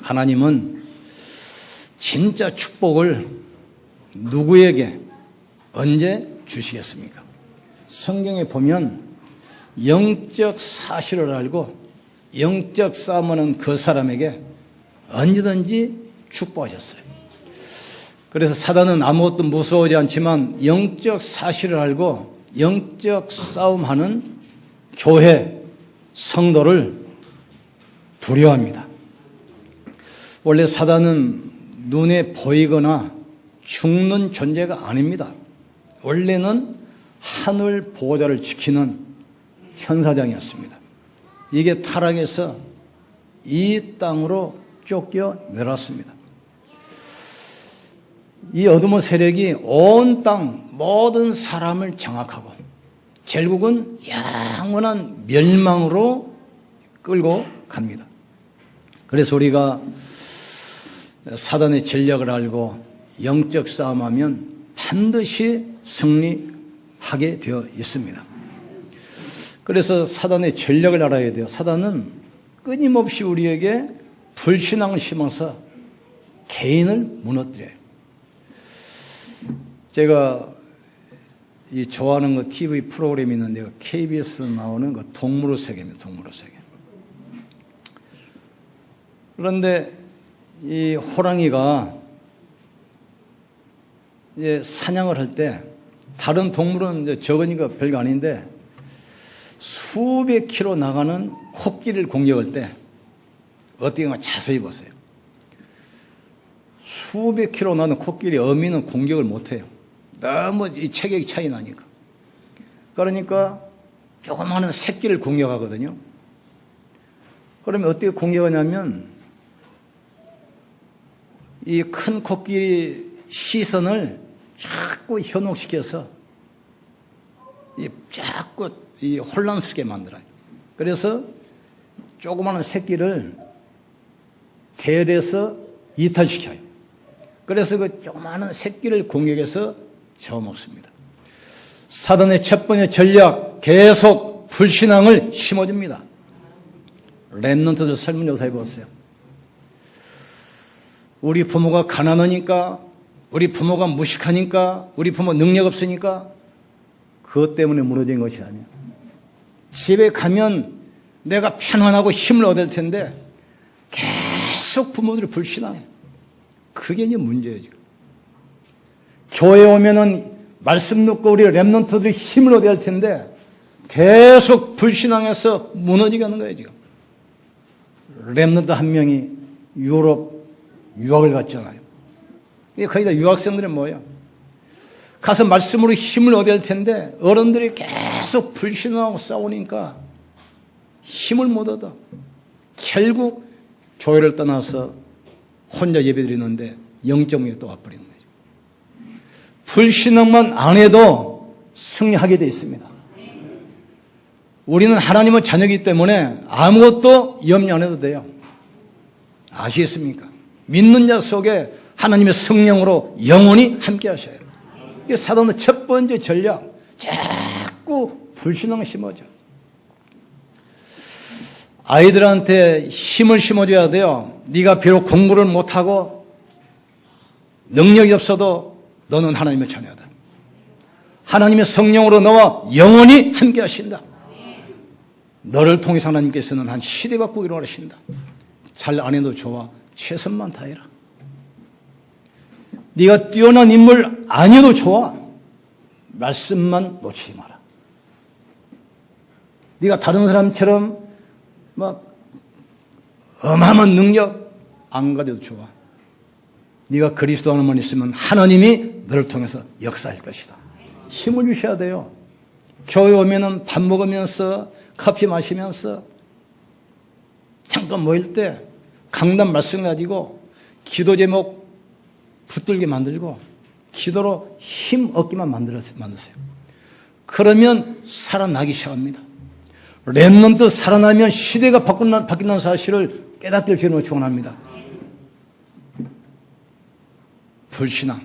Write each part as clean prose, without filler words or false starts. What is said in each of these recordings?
하나님은 진짜 축복을 누구에게 언제 주시겠습니까? 성경에 보면 영적 사실을 알고 영적 싸움하는 그 사람에게 언제든지 축복하셨어요. 그래서 사단은 아무것도 무서워하지 않지만 영적 사실을 알고 영적 싸움하는 교회, 성도를 두려워합니다. 원래 사단은 눈에 보이거나 죽는 존재가 아닙니다. 원래는 하늘 보호자를 지키는 천사장이었습니다. 이게 타락해서 이 땅으로 쫓겨내렸습니다. 이 어둠의 세력이 온 땅 모든 사람을 장악하고 결국은 영원한 멸망으로 끌고 갑니다. 그래서 우리가 사단의 전략을 알고 영적 싸움하면 반드시 승리하게 되어 있습니다. 그래서 사단의 전략을 알아야 돼요. 사단은 끊임없이 우리에게 불신앙을 심어서 개인을 무너뜨려요. 제가 이 좋아하는 거 TV 프로그램이 있는데 KBS 나오는 그 동물의 세계입니다. 동물의 세계. 그런데 이 호랑이가 이제 사냥을 할 때 다른 동물은 이제 적으니까 별거 아닌데 수백 킬로 나가는 코끼리를 공격할 때 어떻게 하면 자세히 보세요. 수백 킬로 나는 코끼리 어미는 공격을 못해요. 너무 이 체격이 차이 나니까. 그러니까 조그마한 새끼를 공격하거든요. 그러면 어떻게 공격하냐면 이 큰 코끼리 시선을 자꾸 현혹시켜서 자꾸 혼란스럽게 만들어요. 그래서 조그마한 새끼를 대열해서 이탈시켜요. 그래서 그 조그마한 새끼를 공격해서 잡아먹습니다. 사단의 첫 번째 전략, 계속 불신앙을 심어줍니다. 렘넌트들 설문조사 해보세요. 우리 부모가 가난하니까, 우리 부모가 무식하니까, 우리 부모 능력 없으니까 그것 때문에 무너진 것이 아니에요. 집에 가면 내가 편안하고 힘을 얻을 텐데 계속 부모들이 불신앙해요. 그게 이제 문제예요. 지금. 교회에 오면은 말씀 듣고 우리 렘넌트들이 힘을 얻어야 할 텐데 계속 불신앙해서 무너지게 하는 거예요. 지금. 렘넌트 한 명이 유럽 유학을 갔잖아요. 거의 다 유학생들은 뭐예요? 가서 말씀으로 힘을 얻어야 할 텐데 어른들이 계속 불신하고 싸우니까 힘을 못 얻어. 결국 교회를 떠나서 혼자 예배드리는데 0.5에 또 와버리는 거죠. 불신앙만 안 해도 승리하게 되어 있습니다. 우리는 하나님의 자녀이기 때문에 아무것도 염려 안 해도 돼요. 아시겠습니까? 믿는 자 속에 하나님의 성령으로 영원히 함께 하셔요. 이게 사단의 첫 번째 전략. 자꾸 불신앙을 심어줘. 아이들한테 힘을 심어줘야 돼요. 네가 비록 공부를 못하고 능력이 없어도 너는 하나님의 자녀다. 하나님의 성령으로 너와 영원히 함께 하신다. 너를 통해서 하나님께서는 한 시대 바꾸기로 일어나신다. 잘 안 해도 좋아. 최선만 다해라. 네가 뛰어난 인물 아니어도 좋아. 말씀만 놓치지 마라. 네가 다른 사람처럼 막 어마어마한 능력 안 가져도 좋아. 네가 그리스도 안에만 있으면 하나님이 너를 통해서 역사할 것이다. 힘을 주셔야 돼요. 교회 오면은 밥 먹으면서 커피 마시면서 잠깐 모일 때 강단 말씀 가지고 기도 제목 붙들게 만들고 기도로 힘 얻기만 만드세요. 그러면 살아나기 시작합니다. 렘넌트 살아나면 시대가 바뀐다는 사실을 깨닫게 주님을 축원합니다. 불신앙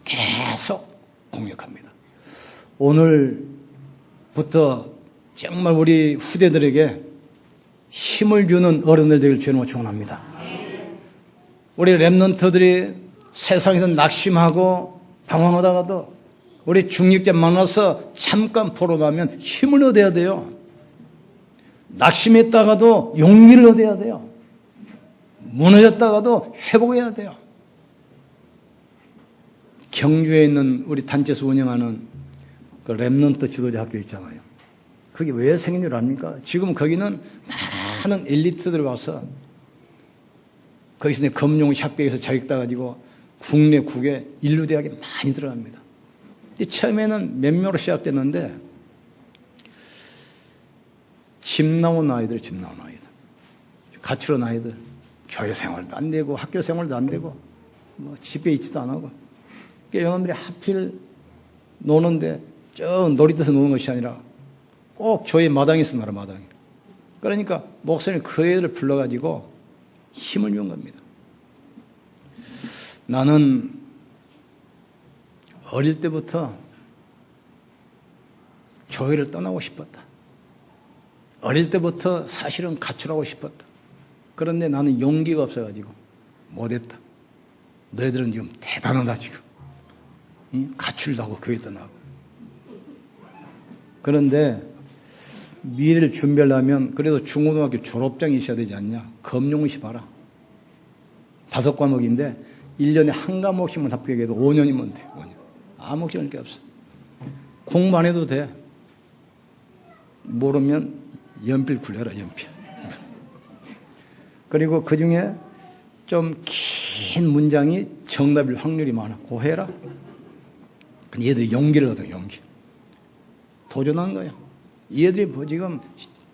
계속 공격합니다. 오늘부터 정말 우리 후대들에게 힘을 주는 어른들 되길 주님을 축원합니다. 우리 렘넌트들이 세상에서 낙심하고 방황하다가도 우리 중직자 만나서 잠깐 보러 가면 힘을 얻어야 돼요. 낙심했다가도 용기를 얻어야 돼요. 무너졌다가도 회복해야 돼요. 경주에 있는 우리 단체에서 운영하는 그 렘넌트 지도자 학교 있잖아요. 그게 왜 생긴 줄 압니까? 지금 거기는 많은 엘리트들이 와서 거기서 금융 협회에서 자격 따가지고 국내 국외 인류대학에 많이 들어갑니다. 처음에는 몇 명으로 시작됐는데 집 나온 아이들, 가출한 아이들, 교회 생활도 안 되고 학교 생활도 안 되고 뭐 집에 있지도 안 하고 여러분들이 하필 노는데 저 놀이터에서 노는 것이 아니라 꼭 교회 마당에서 놀아, 마당에. 그러니까 목사님이 그 애들을 불러가지고 힘을 준 겁니다. 나는 어릴 때부터 교회를 떠나고 싶었다. 어릴 때부터 사실은 가출하고 싶었다. 그런데 나는 용기가 없어가지고 못했다. 너희들은 지금 대단하다 지금. 가출도 하고 교회 떠나고. 그런데 미래를 준비하려면 그래도 중고등학교 졸업장이 있어야 되지 않냐. 검용시 봐라. 5과목인데 1년에 한 과목씩만 합격해도 5년이면 돼. 5년. 아무 걱정할 게 없어. 공부 안 해도 돼. 모르면 연필 굴려라, 연필. 그리고 그 중에 좀 긴 문장이 정답일 확률이 많아. 그거 해라. 근데 얘들이 용기를 얻어, 용기. 도전한 거야. 얘들이 지금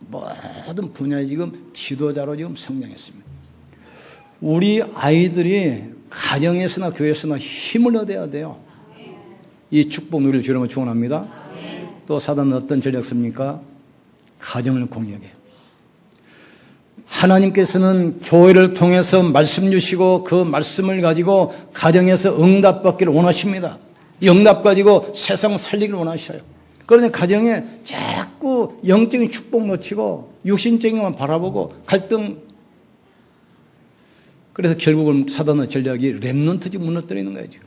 모든 분야에 지금 지도자로 지금 성장했습니다. 우리 아이들이 가정에서나 교회에서나 힘을 얻어야 돼요. 이 축복 누리를 주려면 축원합니다. 또 사단은 어떤 전략 씁니까? 가정을 공격해요. 하나님께서는 교회를 통해서 말씀 주시고 그 말씀을 가지고 가정에서 응답받기를 원하십니다. 이 응답 가지고 세상 살리기를 원하셔요. 그러니 가정에 자꾸 영적인 축복 놓치고 육신적인 것만 바라보고 갈등. 그래서 결국은 사단의 전략이 렘넌트지 무너뜨리는 거예요. 지금.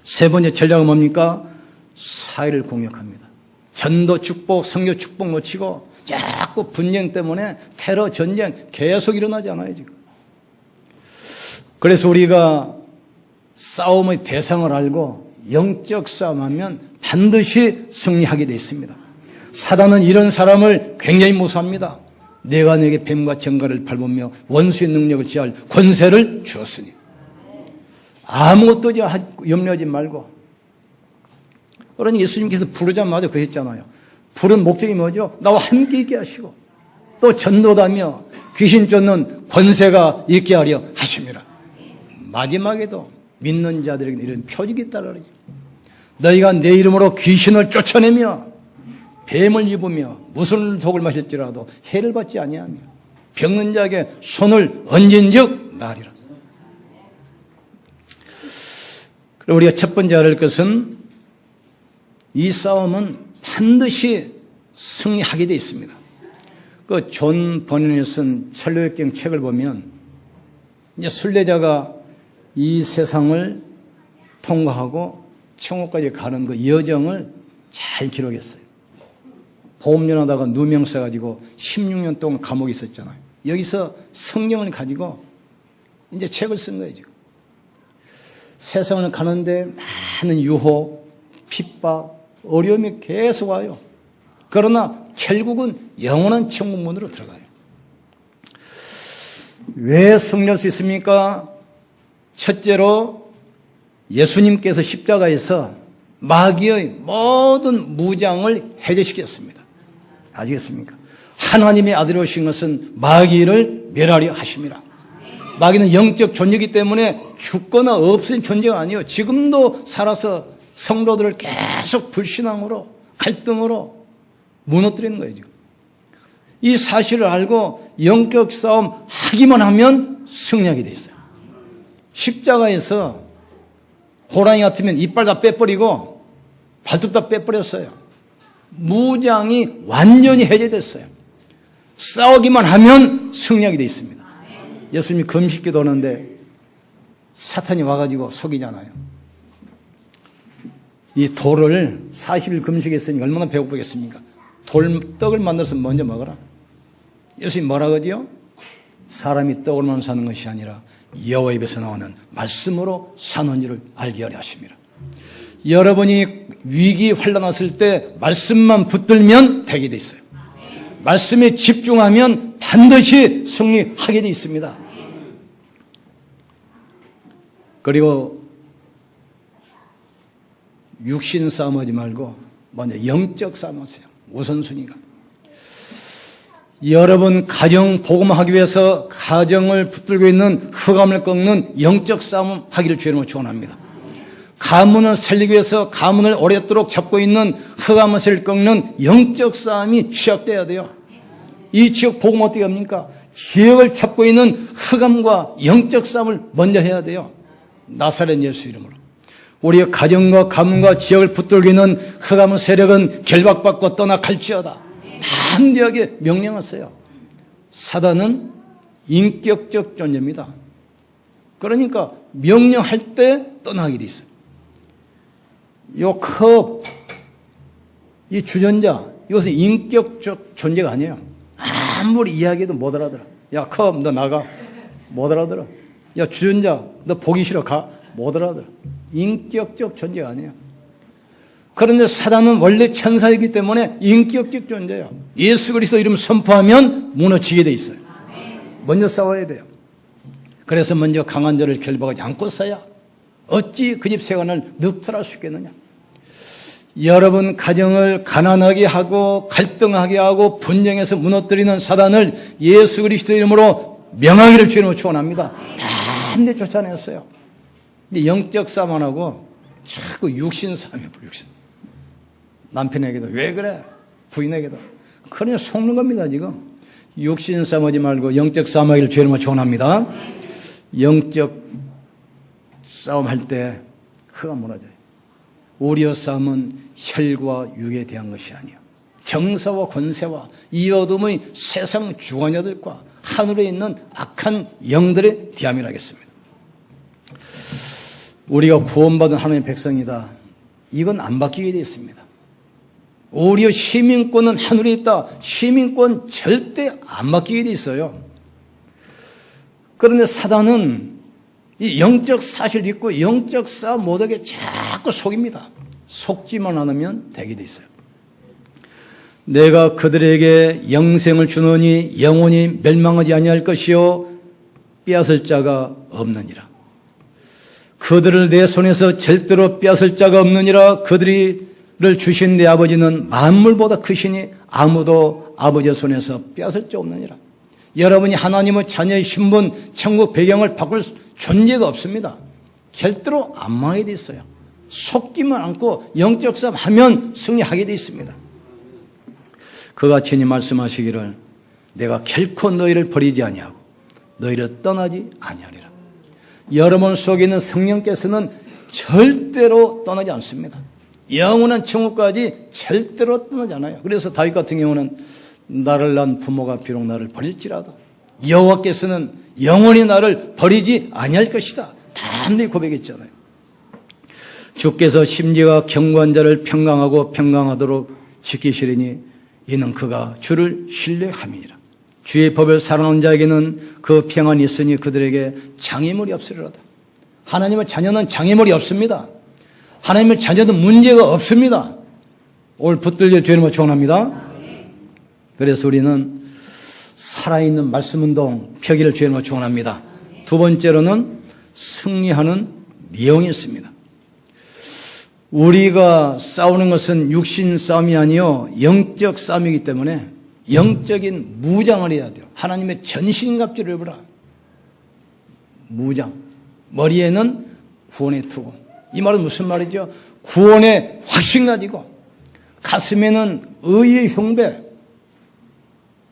세 번째 전략은 뭡니까? 사회를 공격합니다. 전도 축복, 선교 축복 놓치고 자꾸 분쟁 때문에 테러, 전쟁 계속 일어나지 않아요, 지금. 그래서 우리가 싸움의 대상을 알고 영적 싸움하면 반드시 승리하게 되어 있습니다. 사단은 이런 사람을 굉장히 무서워합니다. 내가 내게 뱀과 정갈을 밟으며 원수의 능력을 제할 권세를 주었으니 아무것도 염려하지 말고. 그러니 예수님께서 부르자마자 그랬잖아요. 부른 목적이 뭐죠? 나와 함께 있게 하시고 또 전도하며 귀신 쫓는 권세가 있게 하려 하십니다. 마지막에도 믿는 자들에게 이런 표적이 있다라 그러죠. 너희가 내 이름으로 귀신을 쫓아내며 뱀을 입으며 무슨 독을 마실지라도 해를 받지 아니하며 병든 자에게 손을 얹은즉 나으리라. 그리고 우리가 첫 번째 알을 것은 이 싸움은 반드시 승리하게 되어 있습니다. 그 존 버닌이 쓴 천로역경 책을 보면 이제 순례자가 이 세상을 통과하고 천국까지 가는 그 여정을 잘 기록했어요. 보험연하다가 누명 써가지고 16년 동안 감옥에 있었잖아요. 여기서 성경을 가지고 이제 책을 쓴 거예요, 지금. 세상을 가는데 많은 유혹, 핍박, 어려움이 계속 와요. 그러나 결국은 영원한 천국문으로 들어가요. 왜 승리할 수 있습니까? 첫째로 예수님께서 십자가에서 마귀의 모든 무장을 해제시켰습니다. 아시겠습니까? 하나님의 아들이 오신 것은 마귀를 멸하려 하십니다. 마귀는 영적 존재이기 때문에 죽거나 없어진 존재가 아니에요. 지금도 살아서 성도들을 계속 불신앙으로 갈등으로 무너뜨리는 거예요, 지금. 이 사실을 알고 영적 싸움 하기만 하면 승리하게 돼 있어요. 십자가에서 호랑이 같으면 이빨 다 빼버리고 발톱 다 빼버렸어요. 무장이 완전히 해제됐어요. 싸우기만 하면 승리하게 돼 있습니다. 예수님이 금식기도 하는데 사탄이 와가지고 속이잖아요. 이 돌을 40일 금식했으니 얼마나 배고프겠습니까? 떡을 만들어서 먼저 먹어라. 예수님이 뭐라 그러지요? 사람이 떡으로만 사는 것이 아니라 여호와 입에서 나오는 말씀으로 사는 줄을 알게 하려 하십니다. 여러분이 위기 환난 왔을 때 말씀만 붙들면 되게 돼 있어요. 말씀에 집중하면 반드시 승리하게 돼 있습니다. 그리고 육신 싸움하지 말고 먼저 영적 싸움하세요. 우선순위가. 여러분 가정 복음하기 위해서 가정을 붙들고 있는 흑암을 꺾는 영적 싸움 하기를 주님으로 축원합니다. 가문을 살리기 위해서 가문을 오랫도록 잡고 있는 흑암을 꺾는 영적 싸움이 시작돼야 돼요. 이 지역 복음 어떻게 합니까? 지역을 잡고 있는 흑암과 영적 싸움을 먼저 해야 돼요. 나사렛 예수 이름으로. 우리의 가정과 가문과 지역을 붙들고 있는 흑암의 세력은 결박받고 떠나갈지어다. 담대하게 명령하세요. 사단은 인격적 존재입니다. 그러니까 명령할 때 떠나게 돼 있어요. 요 컵, 이 주전자, 이것은 인격적 존재가 아니에요. 아무리 이야기해도 못 알아들어. 야, 컵, 너 나가. 못 알아들어. 야, 주전자, 너 보기 싫어. 가. 못 알아들어. 인격적 존재가 아니에요. 그런데 사단은 원래 천사이기 때문에 인격적 존재예요. 예수 그리스도 이름 선포하면 무너지게 돼 있어요. 먼저 싸워야 돼요. 그래서 먼저 강한 자를 결박하지 않고 싸야 어찌 그 집 세관을 늑탈할 수 있겠느냐. 여러분 가정을 가난하게 하고 갈등하게 하고 분쟁해서 무너뜨리는 사단을 예수 그리스도 이름으로 명하기를 주님으로 축원합니다. 담대 쫓아냈어요. 근데 영적 싸움 안 하고 자꾸 육신 싸움이에요. 육신. 남편에게도 왜 그래? 부인에게도. 그냥 속는 겁니다 지금. 육신 싸움하지 말고 영적 싸움하기를 주님으로 축원합니다. 영적 싸움할 때 흑암 무너져요. 우리의 싸움은 혈과 육에 대한 것이 아니에요. 정사와 권세와 이 어둠의 세상 주관자들과 하늘에 있는 악한 영들에 대함이라 하겠습니다. 우리가 구원받은 하나님의 백성이다. 이건 안 바뀌게 되어 있습니다. 우리의 시민권은 하늘에 있다. 시민권 절대 안 바뀌게 되어 있어요. 그런데 사단은 이 영적 사실 있고 영적 싸움 못하게 자꾸 속입니다. 속지만 않으면 되게 돼 있어요. 내가 그들에게 영생을 주노니 영원히 멸망하지 아니할 것이요 빼앗을 자가 없느니라. 그들을 내 손에서 절대로 빼앗을 자가 없느니라. 그들을 주신 내 아버지는 만물보다 크시니 아무도 아버지의 손에서 빼앗을 자 없느니라. 여러분이 하나님의 자녀의 신분, 천국 배경을 바꿀 존재가 없습니다. 절대로 안 망하게 돼 있어요. 속기만 않고 영적 싸움 하면 승리하게 돼 있습니다. 그가 친히 말씀하시기를 내가 결코 너희를 버리지 아니하고 너희를 떠나지 아니하리라. 여러분 속에 있는 성령께서는 절대로 떠나지 않습니다. 영원한 천국까지 절대로 떠나지 않아요. 그래서 다윗 같은 경우는 나를 낳은 부모가 비록 나를 버릴지라도 여호와께서는 영원히 나를 버리지 아니할 것이다. 담대히 고백했잖아요. 주께서 심지가 견고한 자를 평강하고 평강하도록 지키시리니 이는 그가 주를 신뢰함이니라. 주의 법을 사랑하는 자에게는 그 평안이 있으니 그들에게 장애물이 없으리로다. 하나님의 자녀는 장애물이 없습니다. 하나님의 자녀는 문제가 없습니다. 오늘 붙들려 주님을 축원합니다. 그래서 우리는 살아있는 말씀 운동 펴기를 주님을 축원합니다. 두 번째로는 승리하는 내용이 있습니다. 우리가 싸우는 것은 육신 싸움이 아니요 영적 싸움이기 때문에 영적인 무장을 해야 돼요. 하나님의 전신갑주를 입으라. 무장. 머리에는 구원의 투구. 이 말은 무슨 말이죠? 구원의 확신 가지고 가슴에는 의의 흉배.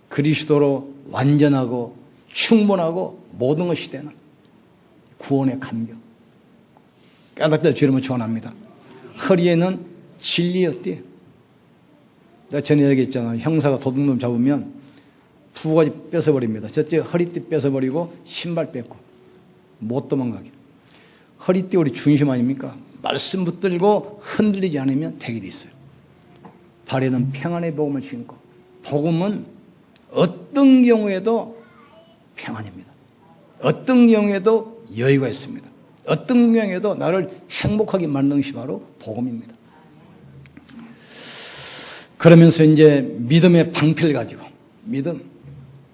그리스도로 완전하고 충분하고 모든 것이 되는 구원의 감격. 깨닫게 주님을 축원합니다. 허리에는 진리의 띠. 내가 전에 얘기했잖아. 형사가 도둑놈 잡으면 두 가지 뺏어버립니다. 첫째 허리띠 뺏어버리고 신발 뺏고 못 도망가게. 허리띠 우리 중심 아닙니까? 말씀 붙들고 흔들리지 않으면 되게 돼 있어요. 발에는 평안의 복음을 신고, 복음은 어떤 경우에도 평안입니다. 어떤 경우에도 여유가 있습니다. 어떤 경우에도 나를 행복하게 만드는 것이 바로 복음입니다. 그러면서 이제 믿음의 방패를 가지고,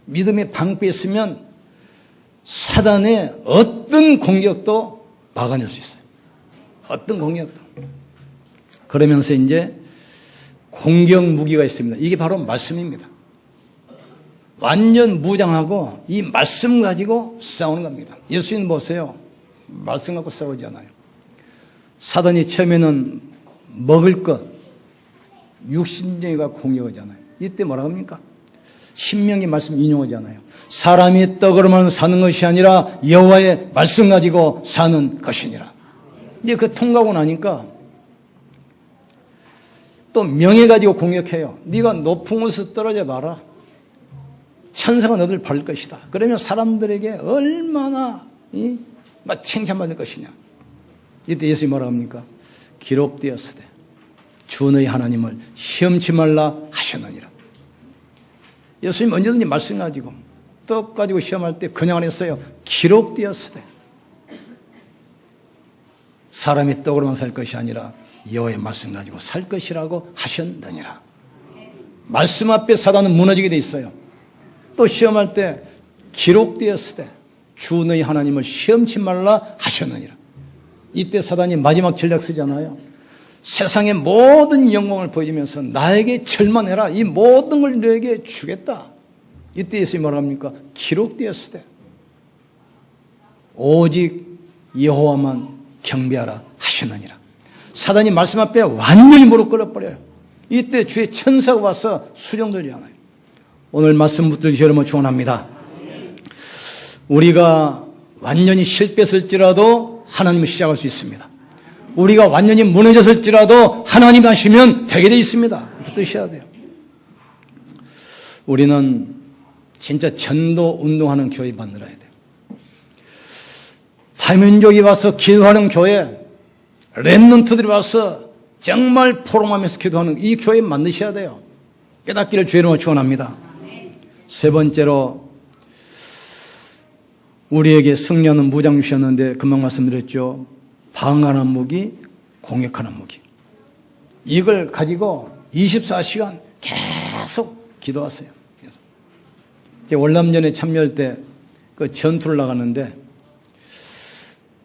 믿음의 방패 있으면 사단의 어떤 공격도 막아낼 수 있어요. 어떤 공격도. 그러면서 이제 공격 무기가 있습니다. 이게 바로 말씀입니다. 완전 무장하고 이 말씀 가지고 싸우는 겁니다. 예수님 보세요. 말씀 갖고 싸우지 않아요. 사단이 처음에는 먹을 것, 육신적이가 공격하잖아요. 이때 뭐라고 합니까? 신명기 말씀 인용하잖아요. 사람이 떡으로만 사는 것이 아니라 여호와의 말씀 가지고 사는 것이니라. 이제 그 통과하고 나니까 또 명예 가지고 공격해요. 네가 높은 곳에서 떨어져 봐라. 천사가 너를 밟을 것이다. 그러면 사람들에게 얼마나 막 칭찬받을 것이냐. 이때 예수님이 뭐라고 합니까? 기록되었으되 주 너희 하나님을 시험치 말라 하셨느니라. 예수님 언제든지 말씀 가지고 떡 가지고 시험할 때 그냥 안 했어요. 기록되었으되 사람이 떡으로만 살 것이 아니라 여호와의 말씀 가지고 살 것이라고 하셨느니라. 말씀 앞에 사단은 무너지게 돼 있어요. 또 시험할 때 기록되었으되 주 너희 하나님을 시험치 말라 하셨느니라. 이때 사단이 마지막 전략 쓰잖아요. 세상의 모든 영광을 보여주면서 나에게 절만해라. 이 모든 걸 너에게 주겠다. 이때 예수님이 뭐라 합니까? 기록되었으되 오직 여호와만 경배하라 하셨느니라. 사단이 말씀 앞에 완전히 무릎 꿇어버려요. 이때 주의 천사가 와서 수정들지 않아요. 오늘 말씀 붙들기 여러분 축원합니다. 우리가 완전히 실패했을지라도 하나님을 시작할 수 있습니다. 우리가 완전히 무너졌을지라도 하나님 하시면 되게 돼 있습니다. 붙드셔야 돼요. 우리는 진짜 전도 운동하는 교회 만들어야 돼요. 다민족이 와서 기도하는 교회, 렘넌트들이 와서 정말 포럼하면서 기도하는 이 교회 만드셔야 돼요. 깨닫기를 주의 이름으로 축원합니다. 세 번째로 우리에게 승리하는 무장 주셨는데 금방 말씀드렸죠. 방어하는 무기, 공격하는 무기. 이걸 가지고 24시간 계속 기도하세요. 월남전에 참여할 때 그 전투를 나갔는데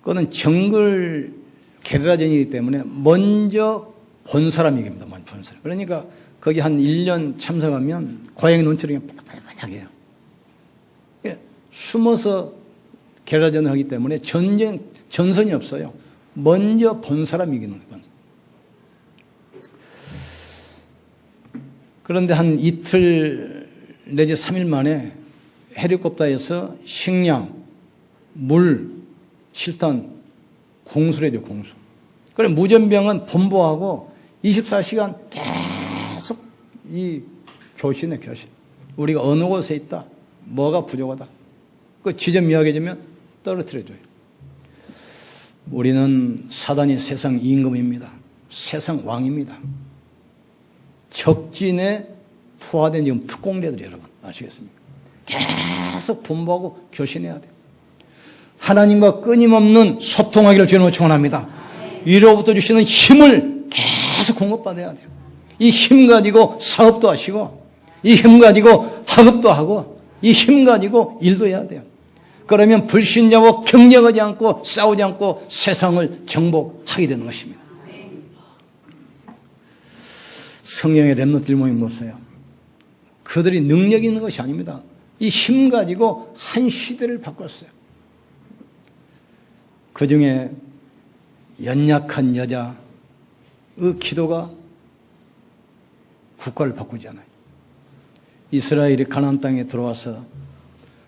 그거는 정글 게리라전이기 때문에 먼저 본 사람이 이깁니다. 먼저 본 사람. 그러니까 거기 한 1년 참석하면 고양이 눈처럼 반짝반짝해요. 숨어서 게리라전을 하기 때문에 전선이 없어요. 먼저 본 사람이 이기는 거예요. 그런데 한 이틀 내지 3일 만에 헬리콥터에서 식량, 물, 실탄, 공수를 해줘요, 공수. 그래, 무전병은 본부하고 24시간 계속 이 교신해, 교신. 우리가 어느 곳에 있다, 뭐가 부족하다. 그 지점 이야기해주면 떨어뜨려줘요. 우리는 사단이 세상 임금입니다. 세상 왕입니다. 적진에 투하된 지금 특공대들이 여러분 아시겠습니까? 계속 분부하고 교신해야 돼요. 하나님과 끊임없는 소통하기를 주님으로 축원합니다. 위로부터 주시는 힘을 계속 공급받아야 돼요. 이 힘 가지고 사업도 하시고 이 힘 가지고 학업도 하고 이 힘 가지고 일도 해야 돼요. 그러면 불신자와 경쟁하지 않고 싸우지 않고 세상을 정복하게 되는 것입니다. 성령의 렘넌트들 모임 보세요. 그들이 능력이 있는 것이 아닙니다. 이 힘 가지고 한 시대를 바꿨어요. 그 중에 연약한 여자의 기도가 국가를 바꾸잖아요. 이스라엘이 가나안 땅에 들어와서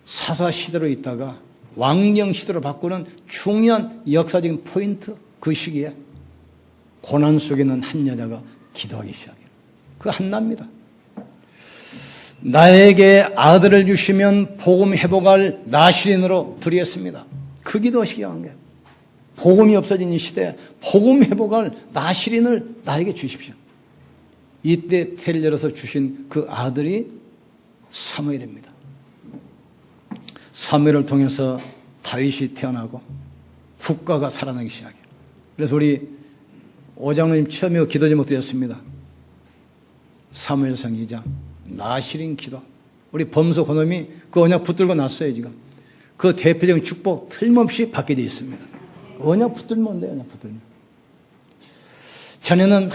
사사 시대로 있다가 왕정 시대로 바꾸는 중요한 역사적인 포인트, 그 시기에 고난 속에 있는 한 여자가 기도하기 시작해요. 그 한나입니다. 나에게 아들을 주시면 복음 회복할 나시린으로 드리겠습니다. 그 기도하시기 한 거예요. 복음이 없어진 이 시대에 복음 회복할 나시린을 나에게 주십시오. 이때 태를 열어서 주신 그 아들이 사무엘입니다. 사무엘을 통해서 다윗이 태어나고 국가가 살아나기 시작해요. 그래서 우리 오장로님 처음에 기도 제목 드렸습니다. 사무엘상 2장 나시린 기도. 우리 범소 고놈이 그 언약 붙들고 났어요. 지금 그 대표적인 축복 틀림없이 받게 되어 있습니다. 언약 붙들면 돼요. 언약 붙들면. 전에는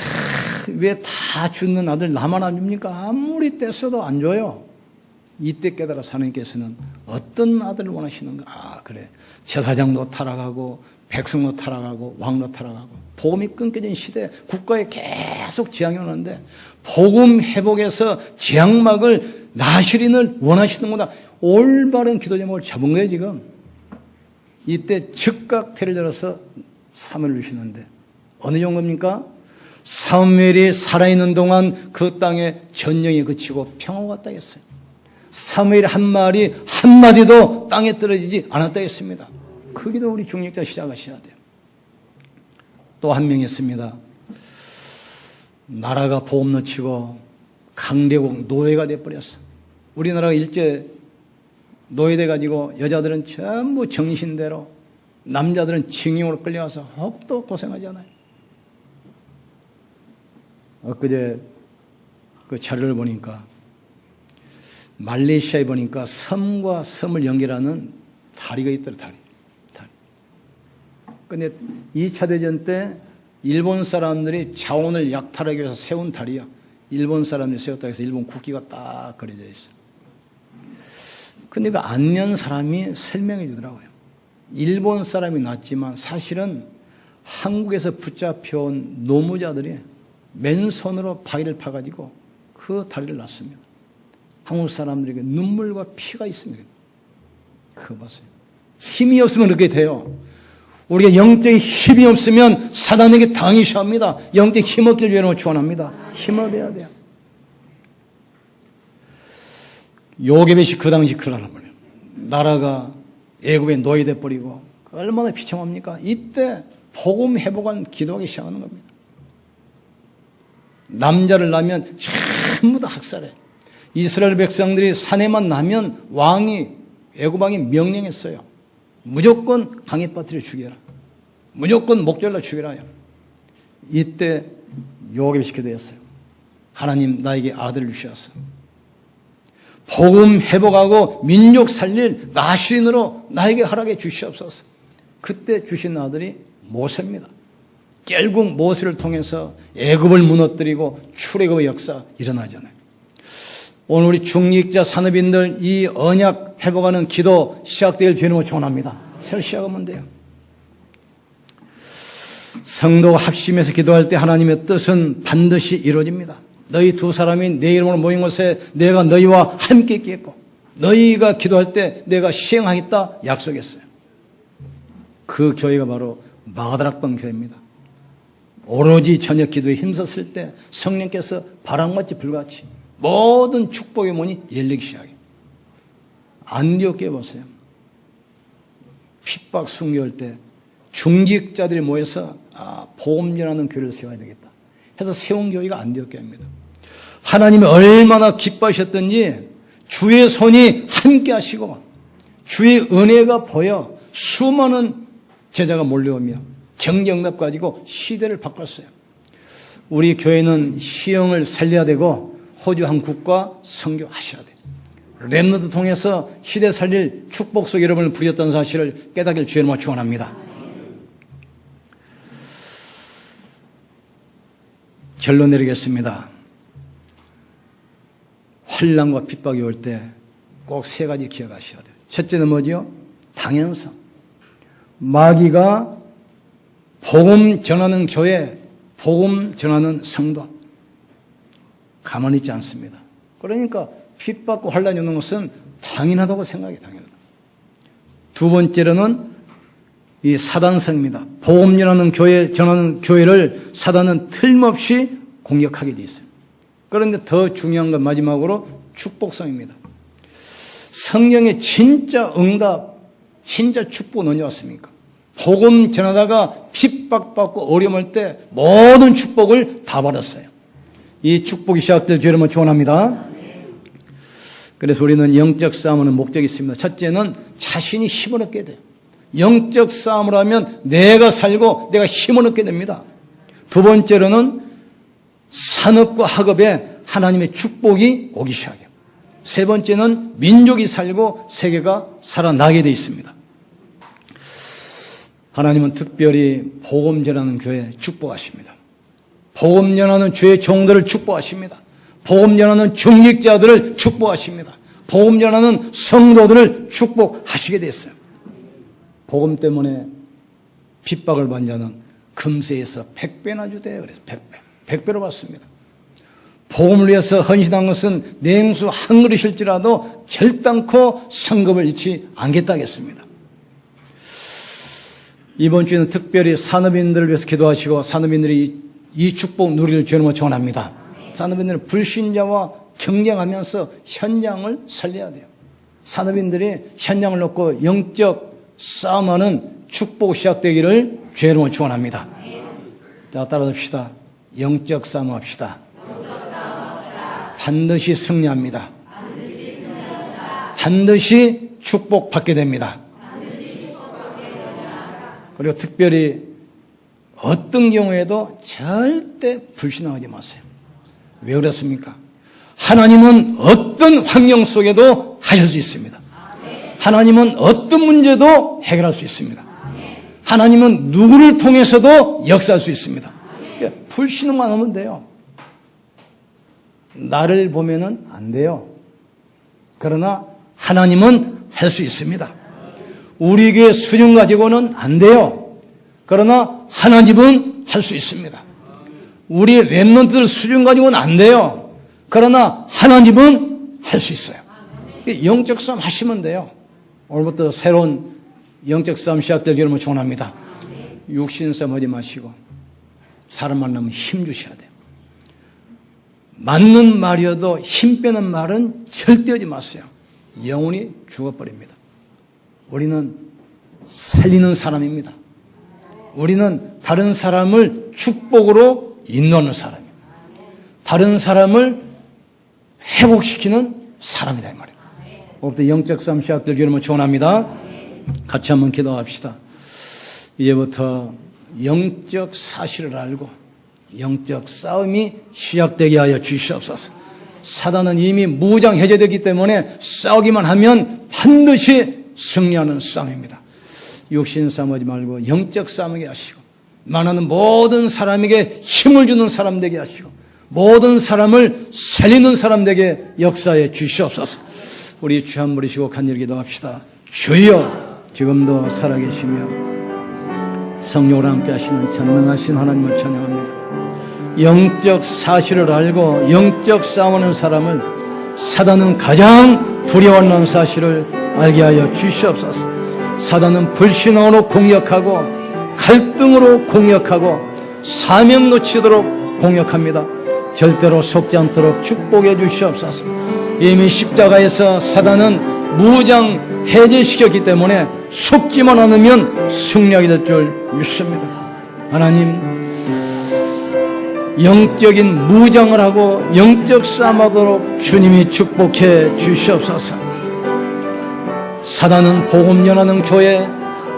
왜 다 주는 아들 나만 안 줍니까? 아무리 떼써도 안 줘요. 이때 깨달아 하나님께서는 어떤 아들을 원하시는가? 아, 그래. 제사장도 타락하고 백성도 타락하고 왕도 타락하고 복음이 끊겨진 시대에 국가에 계속 재앙이 오는데 복음 회복에서 재앙막을 나시린을 원하시는구나. 올바른 기도 제목을 잡은 거예요. 지금 이때 즉각 태를 열어서 사무엘을 주시는데 어느 정도입니까? 사무엘이 살아있는 동안 그 땅에 전쟁이 그치고 평화가 왔다 했어요. 사무엘이 한 말이 한마디도 땅에 떨어지지 않았다 했습니다. 그 기도 우리 중직자 시작하셔야 돼요. 또 한 명 있습니다. 나라가 보험 놓치고 강대국 노예가 돼버렸어. 우리나라가 일제 노예돼가지고 여자들은 전부 정신대로 남자들은 징용으로 끌려와서 혹도 고생하잖아요. 엊그제 그 자료를 보니까 말레이시아에 보니까 섬과 섬을 연결하는 다리가 있더라. 다리. 근데 2차 대전 때 일본 사람들이 자원을 약탈하기 위해서 세운 다리야. 일본 사람들이 세웠다고 해서 일본 국기가 딱 그려져 있어. 근데 그 안면 사람이 설명해 주더라고요. 일본 사람이 났지만 사실은 한국에서 붙잡혀온 노무자들이 맨손으로 바위를 파가지고 그 다리를 놨습니다. 한국 사람들에게 눈물과 피가 있습니다. 그거 봤어요. 힘이 없으면 그렇게 돼요. 우리가 영적인 힘이 없으면 사단에게 당하셔야 합니다. 영적인 힘 얻길 위해 축원합니다. 힘 얻어야 돼요. 요게벳이 그 당시 그러란 말이에요. 나라가 애굽에 노예돼 버리고 얼마나 비참합니까? 이때 복음 회복한 기도하기 시작하는 겁니다. 남자를 낳으면 전부 다 학살해. 이스라엘 백성들이 사내만 나면 애굽 왕이 명령했어요. 무조건 강에 빠뜨려 죽여라. 무조건 목절로 죽여라. 이때 요게벳이 기도했어요. 하나님 나에게 아들을 주셔서 복음 회복하고 민족 살릴 나시린으로 나에게 허락해 주시옵소서. 그때 주신 아들이 모세입니다. 결국 모세를 통해서 애굽을 무너뜨리고 출애굽의 역사 일어나잖아요. 오늘 우리 중직자 산업인들 이 언약 회복하는 기도 시작될 주님을 축원합니다. 새로 시작하면 돼요. 성도가 합심해서 기도할 때 하나님의 뜻은 반드시 이루어집니다. 너희 두 사람이 내 이름으로 모인 곳에 내가 너희와 함께 있겠고 너희가 기도할 때 내가 시행하겠다 약속했어요. 그 교회가 바로 마가다락방 교회입니다. 오로지 저녁 기도에 힘썼을 때 성령께서 바람같이 불같이 모든 축복의 문이 열리기 시작해요. 안디옥에 보세요. 핍박 순교할 때 중직자들이 모여서 복음 전하는 교회를 세워야 되겠다 해서 세운 교회가 안디옥 교회입니다. 하나님이 얼마나 기뻐하셨던지 주의 손이 함께 하시고 주의 은혜가 보여 수많은 제자가 몰려오며 경쟁답 가지고 시대를 바꿨어요. 우리 교회는 시형을 살려야 되고 호주 한국과 선교하셔야 돼요. 렘너드 통해서 시대 살릴 축복 속 여러분을 부렸던 사실을 깨닫길 주의 이름으로 축원합니다. 결론 내리겠습니다. 환난과 핍박이 올 때 꼭 세 가지 기억하셔야 돼요. 첫째는 뭐죠? 당연성. 마귀가 복음 전하는 교회, 복음 전하는 성도 가만히 있지 않습니다. 그러니까 핍박과 환난이 오는 것은 당연하다고 생각해요. 당연하다. 두 번째로는 이 사단성입니다. 복음 전하는 교회, 전하는 교회를 사단은 틀림없이 공격하게 돼 있어요. 그런데 더 중요한 건 마지막으로 축복성입니다. 성경의 진짜 응답, 진짜 축복은 언제 왔습니까? 복음 전하다가 핍박받고 어려움할 때 모든 축복을 다 받았어요. 이 축복이 시작될 줄 여러분 축원합니다. 그래서 우리는 영적 싸움하는 목적이 있습니다. 첫째는 자신이 힘을 얻게 돼요. 영적 싸움을 하면 내가 살고 내가 힘을 얻게 됩니다. 두 번째로는 산업과 학업에 하나님의 축복이 오기 시작해요. 세 번째는 민족이 살고 세계가 살아나게 되어 있습니다. 하나님은 특별히 복음 전하는 교회 축복하십니다. 복음 전하는 주의 종들을 축복하십니다. 복음 전하는 중직자들을 축복하십니다. 복음 전하는 성도들을 축복하시게 됐어요. 복음 때문에 핍박을 받는 자는 금세에서 100배나 주대요. 그래서 100배로 받습니다. 복음을 위해서 헌신한 것은 냉수 한 그릇일지라도 결단코 성급을 잃지 않겠다겠습니다. 이번 주에는 특별히 산업인들을 위해서 기도하시고 산업인들이 이 축복 누리를 주님으로 축원합니다. 산업인들은 불신자와 경쟁하면서 현장을 살려야 돼요. 산업인들이 현장을 놓고 영적 싸움하는 축복 시작되기를 주님으로 축원합니다. 자, 따라합시다. 영적 싸움합시다. 반드시 승리합니다. 반드시 축복받게 됩니다. 그리고 특별히 어떤 경우에도 절대 불신앙하지 마세요. 왜 그렇습니까? 하나님은 어떤 환경 속에도 하실 수 있습니다. 하나님은 어떤 문제도 해결할 수 있습니다. 하나님은 누구를 통해서도 역사할 수 있습니다. 그러니까 불신앙만 하면 돼요. 나를 보면은 안 돼요. 그러나 하나님은 할 수 있습니다. 우리 교회 수준 가지고는 안 돼요. 그러나 하나님은 할 수 있습니다. 우리 렘넌트들 수준 가지고는 안 돼요. 그러나 하나님은 할 수 있어요. 영적 싸움 하시면 돼요. 오늘부터 새로운 영적 싸움 시작되기를 여러분 축원합니다. 육신 싸움 하지 마시고 사람 만나면 힘 주셔야 돼요. 맞는 말이어도 힘 빼는 말은 절대 하지 마세요. 영혼이 죽어버립니다. 우리는 살리는 사람입니다. 우리는 다른 사람을 축복으로 인도하는 사람입니다. 다른 사람을 회복시키는 사람이다 이 말이에요. 오늘부터 영적 싸움 시작되기를 여러분 축원합니다. 같이 한번 기도합시다. 이제부터 영적 사실을 알고 영적 싸움이 시작되게 하여 주시옵소서. 사단은 이미 무장 해제되기 때문에 싸우기만 하면 반드시 승리하는 싸움입니다. 육신 싸움하지 말고 영적 싸움하게 하시고 만나는 모든 사람에게 힘을 주는 사람 되게 하시고 모든 사람을 살리는 사람 되게 역사해 주시옵소서. 우리 주 한 부리시고 간절히 기도합시다. 주여, 지금도 살아계시며 성령으로 함께 하시는 전능하신 하나님을 찬양합니다. 영적 사실을 알고 영적 싸우는 사람을 사단은 가장 두려워하는 사실을 알게 하여 주시옵소서. 사단은 불신앙으로 공격하고 갈등으로 공격하고 사명 놓치도록 공격합니다. 절대로 속지 않도록 축복해 주시옵소서. 이미 십자가에서 사단은 무장 해제시켰기 때문에 속지만 않으면 승리하게 될 줄 믿습니다. 하나님, 영적인 무장을 하고 영적 싸움하도록 주님이 축복해 주시옵소서. 사단은 복음 전하는 교회,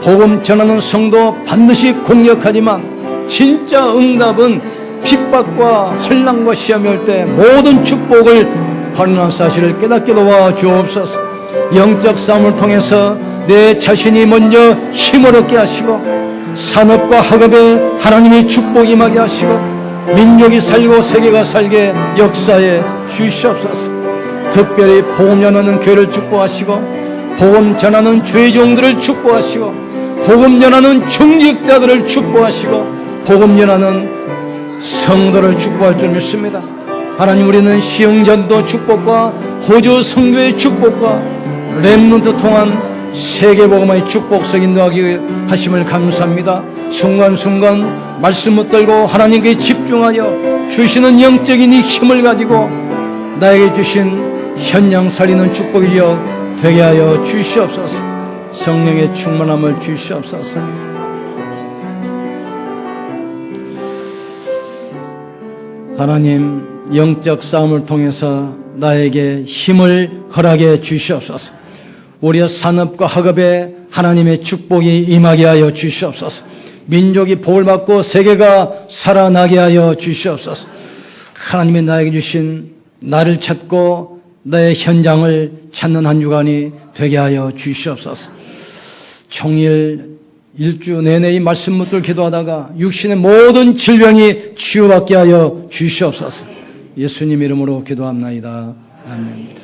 복음 전하는 성도 반드시 공격하지만 진짜 응답은 핍박과 혼란과 시험이 올 때 모든 축복을 받는 사실을 깨닫게 도와 주옵소서. 영적 싸움을 통해서 내 자신이 먼저 힘을 얻게 하시고 산업과 학업에 하나님의 축복이 임하게 하시고 민족이 살고 세계가 살게 역사해 주시옵소서. 특별히 복음 전하는 교회를 축복하시고 복음 전하는 주의 종들을 축복하시고 복음 전하는 중직자들을 축복하시고 복음 전하는 성도를 축복할 줄 믿습니다. 하나님, 우리는 시흥전도 축복과 호주 성교의 축복과 렘넌트 통한 세계복음의 축복성 인도하기 하심을 감사합니다. 순간순간 말씀 붙들고 하나님께 집중하여 주시는 영적인 이 힘을 가지고 나에게 주신 현장 살리는 축복이여 되게 하여 주시옵소서. 성령의 충만함을 주시옵소서. 하나님, 영적 싸움을 통해서 나에게 힘을 허락해 주시옵소서. 우리의 산업과 학업에 하나님의 축복이 임하게 하여 주시옵소서. 민족이 복을 받고 세계가 살아나게 하여 주시옵소서. 하나님이 나에게 주신 나를 찾고 나의 현장을 찾는 한 주간이 되게 하여 주시옵소서. 종일 일주 내내 이 말씀 묻들 기도하다가 육신의 모든 질병이 치유받게 하여 주시옵소서. 예수님 이름으로 기도합나이다. 아멘.